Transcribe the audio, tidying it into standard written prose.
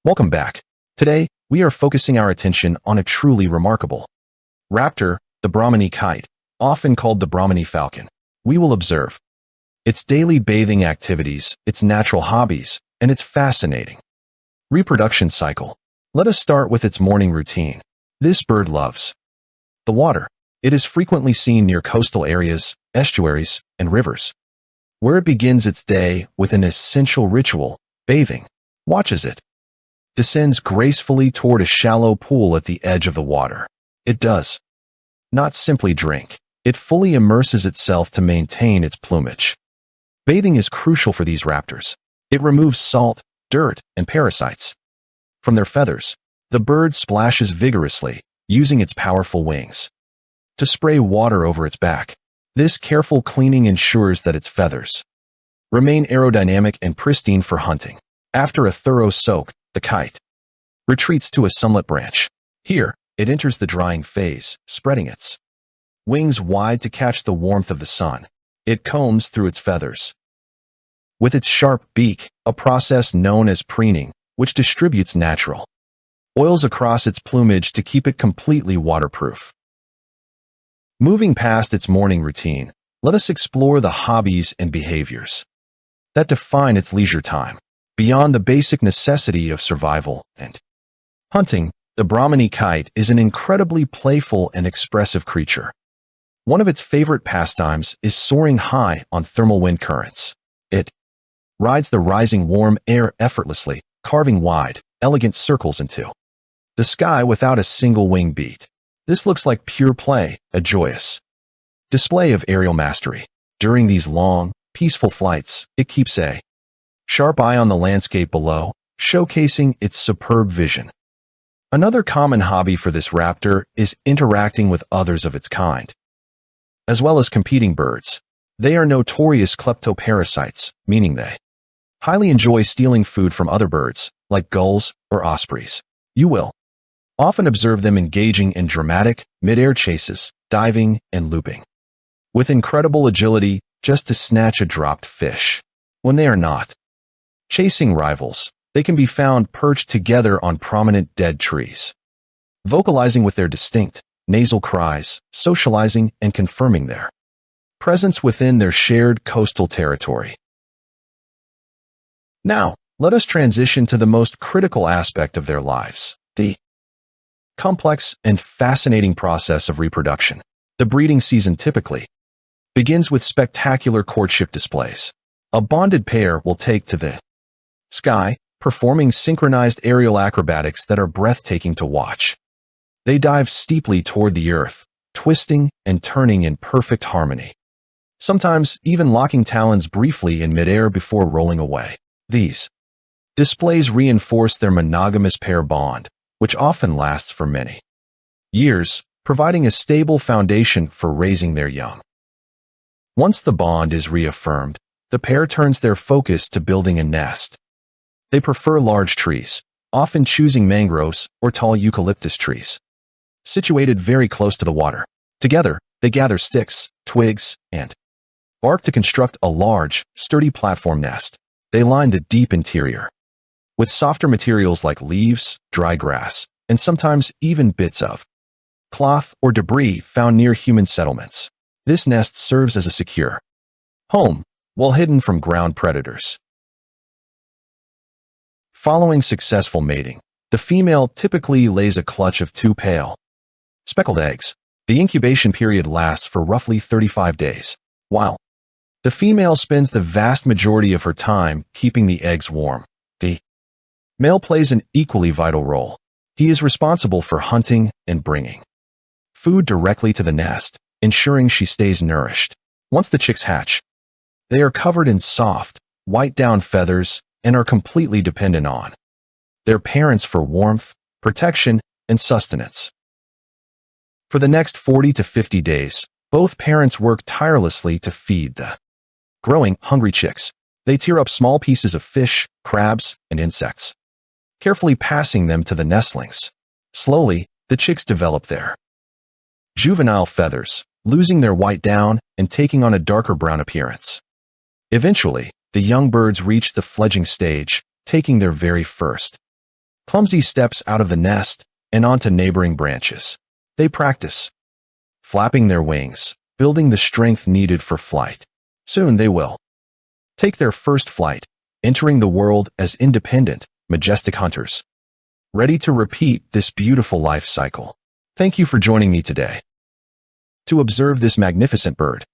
Welcome back. Today, we are focusing our attention on a truly remarkable raptor, the Brahminy kite, often called the Brahminy falcon. We will observe its daily bathing activities, its natural hobbies, and its fascinating reproduction cycle. Let us start with its morning routine. This bird loves the water. It is frequently seen near coastal areas, estuaries, and rivers, where it begins its day with an essential ritual, bathing. Watch as it descends gracefully toward a shallow pool at the edge of the water. It does not simply drink. It fully immerses itself to maintain its plumage. Bathing is crucial for these raptors. It removes salt, dirt, and parasites from their feathers. The bird splashes vigorously, using its powerful wings to spray water over its back. This careful cleaning ensures that its feathers remain aerodynamic and pristine for hunting. After a thorough soak, the kite retreats to a sunlit branch. Here, it enters the drying phase, spreading its wings wide to catch the warmth of the sun. It combs through its feathers with its sharp beak, a process known as preening, which distributes natural oils across its plumage to keep it completely waterproof. Moving past its morning routine, let us explore the hobbies and behaviors that define its leisure time. Beyond the basic necessity of survival and hunting, the Brahminy kite is an incredibly playful and expressive creature. One of its favorite pastimes is soaring high on thermal wind currents. It rides the rising warm air effortlessly, carving wide, elegant circles into the sky without a single wing beat. This looks like pure play, a joyous display of aerial mastery. During these long, peaceful flights, it keeps a sharp eye on the landscape below, showcasing its superb vision. Another common hobby for this raptor is interacting with others of its kind, as well as competing birds. They are notorious kleptoparasites, meaning they highly enjoy stealing food from other birds, like gulls or ospreys. You will often observe them engaging in dramatic, mid-air chases, diving and looping with incredible agility just to snatch a dropped fish. When they are not chasing rivals, they can be found perched together on prominent dead trees, vocalizing with their distinct, nasal cries, socializing and confirming their presence within their shared coastal territory. Now, let us transition to the most critical aspect of their lives, the complex and fascinating process of reproduction. The breeding season typically begins with spectacular courtship displays. A bonded pair will take to the sky, performing synchronized aerial acrobatics that are breathtaking to watch. They dive steeply toward the earth, twisting and turning in perfect harmony, sometimes even locking talons briefly in midair before rolling away. These displays reinforce their monogamous pair bond, which often lasts for many years, providing a stable foundation for raising their young. Once the bond is reaffirmed, the pair turns their focus to building a nest. They prefer large trees, often choosing mangroves or tall eucalyptus trees, situated very close to the water. Together, they gather sticks, twigs, and bark to construct a large, sturdy platform nest. They line the deep interior with softer materials like leaves, dry grass, and sometimes even bits of cloth or debris found near human settlements. This nest serves as a secure home, while hidden from ground predators. Following successful mating, the female typically lays a clutch of 2 pale, speckled eggs. The incubation period lasts for roughly 35 days, while the female spends the vast majority of her time keeping the eggs warm. The male plays an equally vital role. He is responsible for hunting and bringing food directly to the nest, ensuring she stays nourished. Once the chicks hatch, they are covered in soft, white down feathers and are completely dependent on their parents for warmth, protection, and sustenance. For the next 40 to 50 days, both parents work tirelessly to feed the growing, hungry chicks. They tear up small pieces of fish, crabs, and insects, carefully passing them to the nestlings. Slowly, the chicks develop their juvenile feathers, losing their white down and taking on a darker brown appearance. Eventually, the young birds reach the fledging stage, taking their very first Clumsy steps out of the nest and onto neighboring branches. They practice flapping their wings, building the strength needed for flight. Soon they will take their first flight, entering the world as independent, majestic hunters, ready to repeat this beautiful life cycle. Thank you for joining me today to observe this magnificent bird.